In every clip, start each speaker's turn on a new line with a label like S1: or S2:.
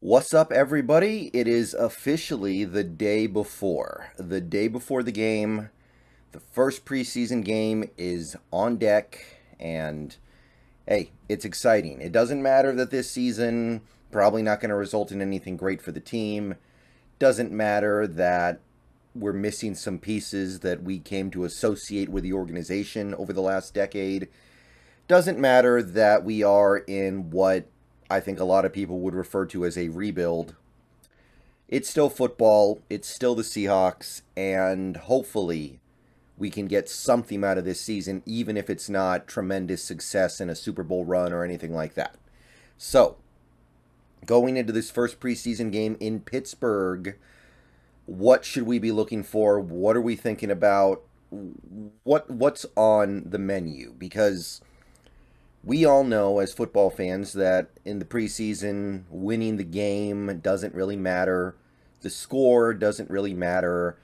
S1: What's up, everybody? It is officially the day before. The day before the game. The first preseason game is on deck, and hey, it's exciting. It doesn't matter that this season probably not going to result in anything great for the team. Doesn't matter that we're missing some pieces that we came to associate with the organization over the last decade. Doesn't matter that we are in what I think a lot of people would refer to as a rebuild. It's still football, it's still the Seahawks, and hopefully we can get something out of this season, even if it's not tremendous success in a Super Bowl run or anything like that. So, going into this first preseason game in Pittsburgh, what should we be looking for? What are we thinking about? What's on the menu? Because we all know as football fans that in the preseason, winning the game doesn't really matter. The score doesn't really matter.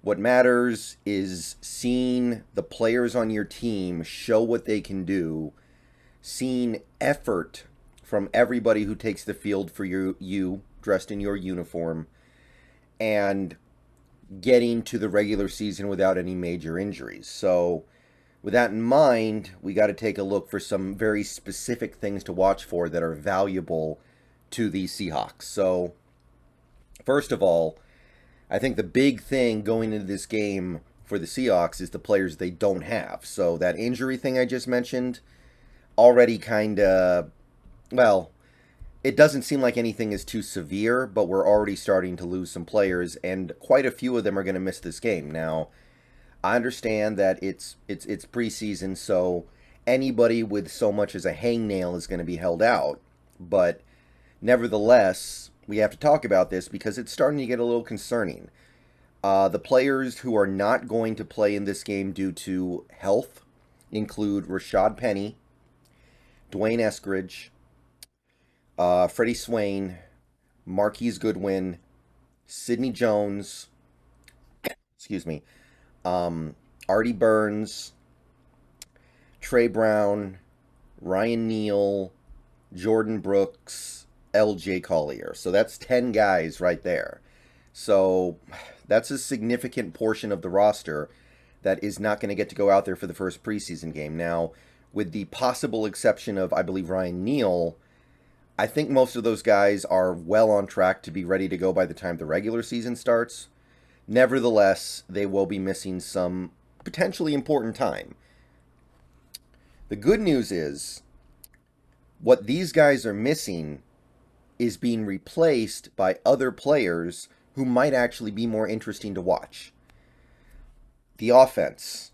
S1: What matters is seeing the players on your team show what they can do, seeing effort from everybody who takes the field for you dressed in your uniform, and getting to the regular season without any major injuries. So, with that in mind, we got to take a look for some very specific things to watch for that are valuable to the Seahawks. So, first of all, I think the big thing going into this game for the Seahawks is the players they don't have. So, that injury thing I just mentioned already kind of, well, it doesn't seem like anything is too severe, but we're already starting to lose some players, and quite a few of them are going to miss this game. Now, I understand that it's preseason, so anybody with so much as a hangnail is going to be held out. But nevertheless, we have to talk about this because it's starting to get a little concerning. The players who are not going to play in this game due to health include Rashad Penny, Dwayne Eskridge, Freddie Swain, Marquise Goodwin, Sidney Jones, excuse me, Artie Burns, Trey Brown, Ryan Neal, Jordan Brooks, L.J. Collier. So that's 10 guys right there. So that's a significant portion of the roster that is not going to get to go out there for the first preseason game. Now, with the possible exception of, I believe, Ryan Neal, I think most of those guys are well on track to be ready to go by the time the regular season starts. Nevertheless, they will be missing some potentially important time. The good news is, what these guys are missing is being replaced by other players who might actually be more interesting to watch. The offense.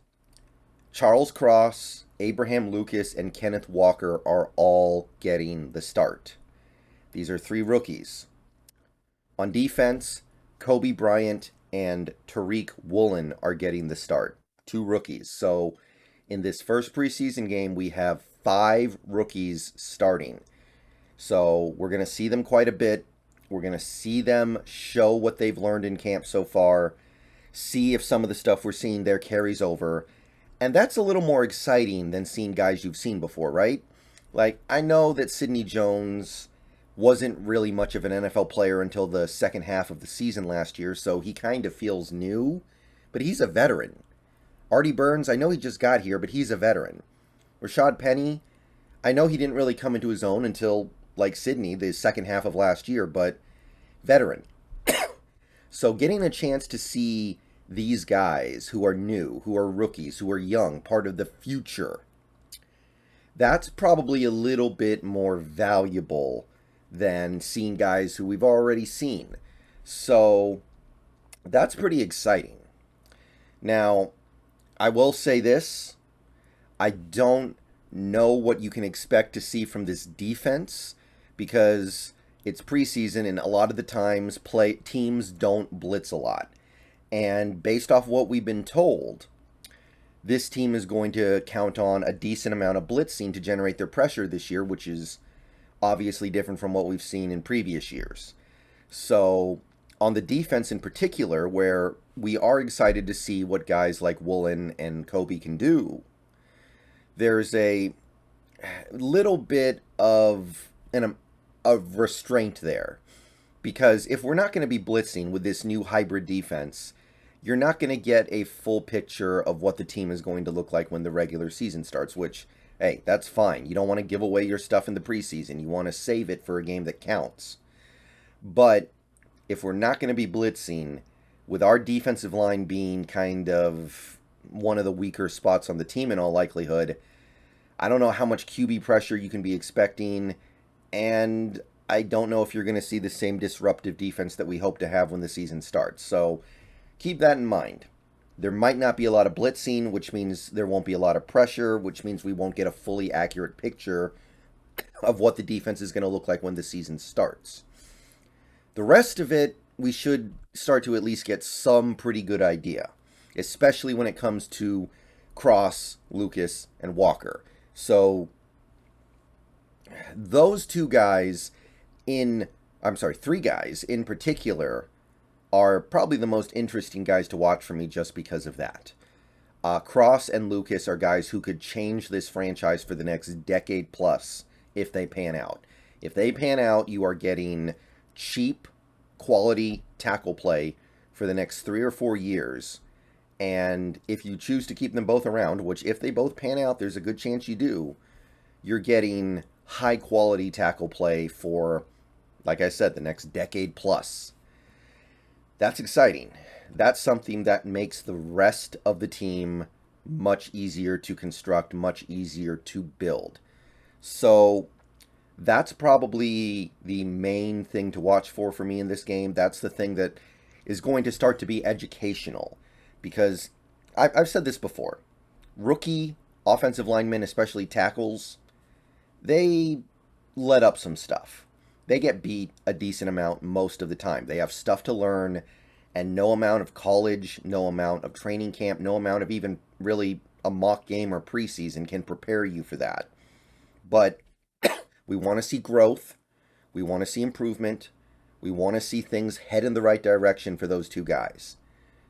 S1: Charles Cross, Abraham Lucas, and Kenneth Walker are all getting the start. These are three rookies. On defense, Kobe Bryant and Tariq Woolen are getting the start. Two rookies. So in this first preseason game, we have 5 rookies starting. So we're going to see them quite a bit. We're going to see them show what they've learned in camp so far, see if some of the stuff we're seeing there carries over. And that's a little more exciting than seeing guys you've seen before, right? Like, I know that Sidney Jones wasn't really much of an NFL player until the second half of the season last year, so he kind of feels new, but he's a veteran. Artie Burns, I know he just got here, but he's a veteran. Rashad Penny, I know he didn't really come into his own until, like Sidney, the second half of last year, but veteran. So getting a chance to see these guys who are new, who are rookies, who are young, part of the future, that's probably a little bit more valuable than seeing guys who we've already seen. So that's pretty exciting. Now, I will say this. I don't know what you can expect to see from this defense because it's preseason and a lot of the times teams don't blitz a lot. And based off what we've been told, this team is going to count on a decent amount of blitzing to generate their pressure this year, which is obviously different from what we've seen in previous years. So on the defense in particular, where we are excited to see what guys like Woolen and Kobe can do, there's a little bit of restraint there. Because if we're not going to be blitzing with this new hybrid defense, you're not going to get a full picture of what the team is going to look like when the regular season starts, which, hey, that's fine. You don't want to give away your stuff in the preseason. You want to save it for a game that counts. But if we're not going to be blitzing, with our defensive line being kind of one of the weaker spots on the team in all likelihood, I don't know how much QB pressure you can be expecting, and I don't know if you're going to see the same disruptive defense that we hope to have when the season starts. So keep that in mind. There might not be a lot of blitzing, which means there won't be a lot of pressure, which means we won't get a fully accurate picture of what the defense is going to look like when the season starts. The rest of it, we should start to at least get some pretty good idea, especially when it comes to Cross, Lucas, and Walker. So those three guys in particular are probably the most interesting guys to watch for me just because of that. Cross and Lucas are guys who could change this franchise for the next decade plus if they pan out. If they pan out, you are getting cheap, quality tackle play for the next 3 or 4 years. And if you choose to keep them both around, which if they both pan out, there's a good chance you do, you're getting high quality tackle play for, like I said, the next decade plus. That's exciting. That's something that makes the rest of the team much easier to construct, much easier to build. So that's probably the main thing to watch for me in this game. That's the thing that is going to start to be educational. Because I've said this before. Rookie offensive linemen, especially tackles, they let up some stuff. They get beat a decent amount most of the time. They have stuff to learn, and no amount of college, no amount of training camp, no amount of even really a mock game or preseason can prepare you for that. But we want to see growth. We want to see improvement. We want to see things head in the right direction for those two guys.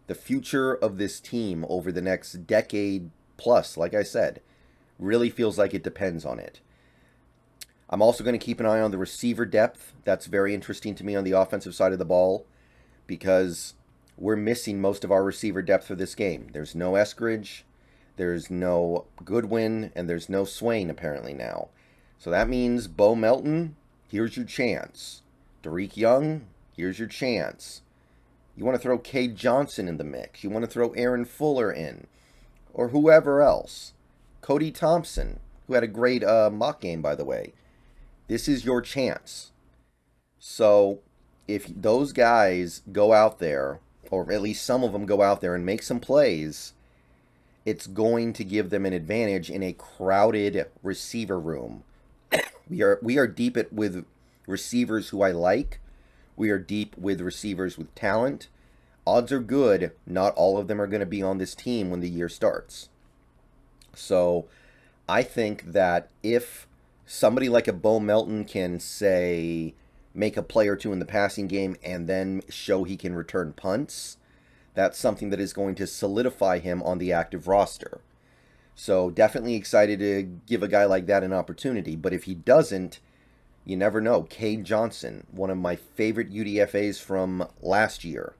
S1: The future of this team over the next decade plus, like I said, really feels like it depends on it. I'm also going to keep an eye on the receiver depth. That's very interesting to me on the offensive side of the ball because we're missing most of our receiver depth for this game. There's no Eskridge, there's no Goodwin, and there's no Swain apparently now. So that means Bo Melton, here's your chance. Derek Young, here's your chance. You want to throw Cade Johnson in the mix. You want to throw Aaron Fuller in. Or whoever else. Cody Thompson, who had a great mock game, by the way. This is your chance. So if those guys go out there, or at least some of them go out there and make some plays, it's going to give them an advantage in a crowded receiver room. We are deep with receivers who I like. We are deep with receivers with talent. Odds are good, not all of them are going to be on this team when the year starts. So I think that if somebody like a Bo Melton can, say, make a play or two in the passing game and then show he can return punts, that's something that is going to solidify him on the active roster. So definitely excited to give a guy like that an opportunity. But if he doesn't, you never know. Cade Johnson, one of my favorite UDFAs from last year.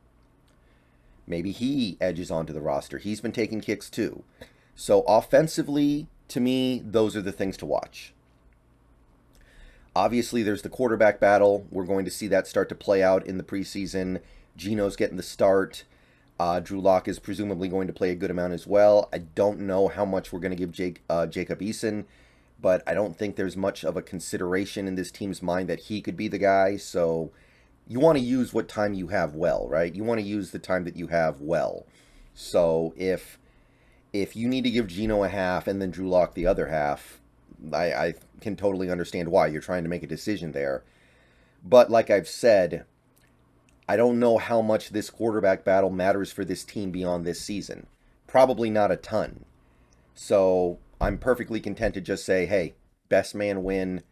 S1: Maybe he edges onto the roster. He's been taking kicks too. So offensively, to me, those are the things to watch. Obviously, there's the quarterback battle. We're going to see that start to play out in the preseason. Gino's getting the start. Drew Lock is presumably going to play a good amount as well. I don't know how much we're going to give Jacob Eason, but I don't think there's much of a consideration in this team's mind that he could be the guy. So you want to use what time you have well, right? You want to use the time that you have well. So if you need to give Gino a half and then Drew Lock the other half, I can totally understand why. You're trying to make a decision there. But like I've said, I don't know how much this quarterback battle matters for this team beyond this season. Probably not a ton. So I'm perfectly content to just say, hey, best man win.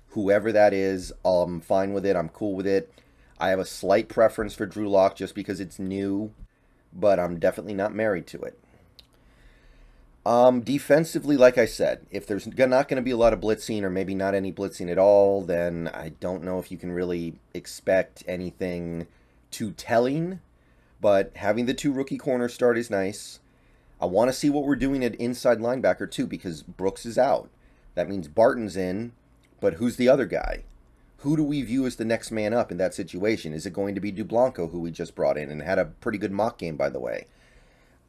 S1: Whoever that is, I'm fine with it. I'm cool with it. I have a slight preference for Drew Lock just because it's new, but I'm definitely not married to it. Defensively, like I said, if there's not going to be a lot of blitzing or maybe not any blitzing at all, then I don't know if you can really expect anything too telling. But having the two rookie corners start is nice. I want to see what we're doing at inside linebacker too, because Brooks is out. That means Barton's in, but who's the other guy? Who do we view as the next man up in that situation? Is it going to be Dublanco, who we just brought in and had a pretty good mock game, by the way?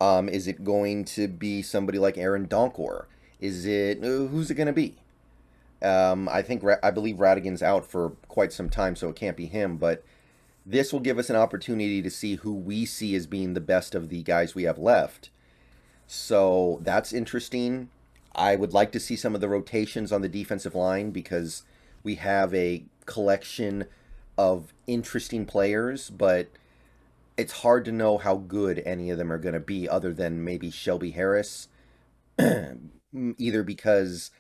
S1: Is it going to be somebody like Aaron Donkor? Is it who's it going to be? I believe Radigan's out for quite some time, so it can't be him. But this will give us an opportunity to see who we see as being the best of the guys we have left. So that's interesting. I would like to see some of the rotations on the defensive line because we have a collection of interesting players, but it's hard to know how good any of them are going to be other than maybe Shelby Harris, either because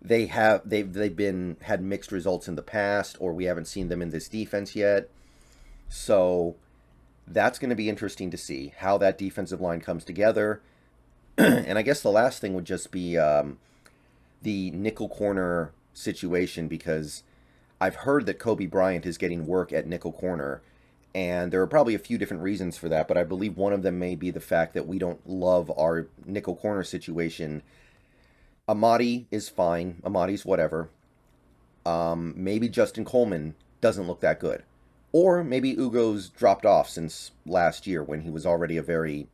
S1: they've been had mixed results in the past or we haven't seen them in this defense yet. So that's going to be interesting to see how that defensive line comes together. And I guess the last thing would just be the nickel corner situation, because I've heard that Kobe Bryant is getting work at nickel corner, and there are probably a few different reasons for that, but I believe one of them may be the fact that we don't love our nickel corner situation. Amadi is fine. Amadi's whatever. Maybe Justin Coleman doesn't look that good. Or maybe Ugo's dropped off since last year when he was already a very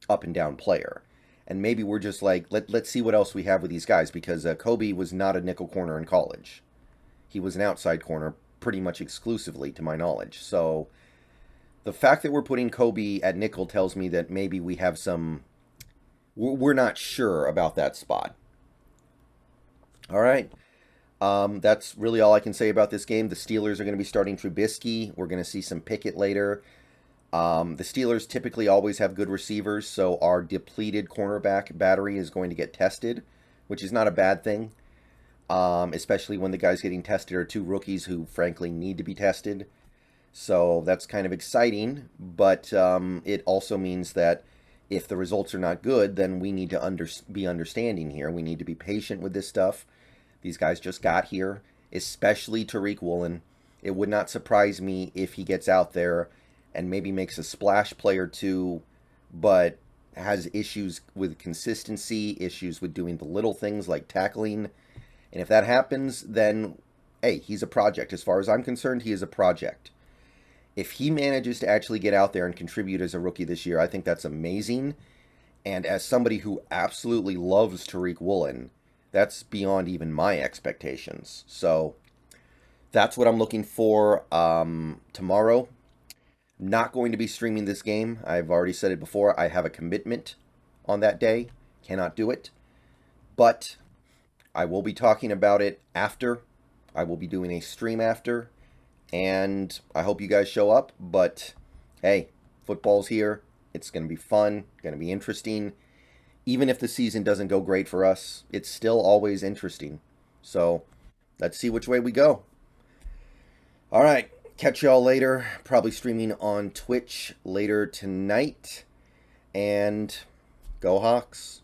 S1: up and down player. And maybe we're just like, let's see what else we have with these guys, because Kobe was not a nickel corner in college. He was an outside corner pretty much exclusively, to my knowledge. So the fact that we're putting Kobe at nickel tells me that maybe we have some... We're not sure about that spot. All right. That's really all I can say about this game. The Steelers are going to be starting Trubisky. We're going to see some Pickett later. The Steelers typically always have good receivers, so our depleted cornerback battery is going to get tested, which is not a bad thing, especially when the guys getting tested are two rookies who, frankly, need to be tested. So that's kind of exciting, but it also means that if the results are not good, then we need to be understanding here. We need to be patient with this stuff. These guys just got here, especially Tariq Woolen. It would not surprise me if he gets out there and maybe makes a splash play or two, but has issues with consistency, issues with doing the little things like tackling. And if that happens, then, hey, he's a project. As far as I'm concerned, he is a project. If he manages to actually get out there and contribute as a rookie this year, I think that's amazing. And as somebody who absolutely loves Tariq Woolen, that's beyond even my expectations. So that's what I'm looking for tomorrow. Not going to be streaming this game. I've already said it before. I have a commitment on that day. Cannot do it. But I will be talking about it after. I will be doing a stream after. And I hope you guys show up. But hey, football's here. It's going to be fun. Going to be interesting. Even if the season doesn't go great for us, it's still always interesting. So let's see which way we go. All right. Catch y'all later. Probably streaming on Twitch later tonight. And go Hawks.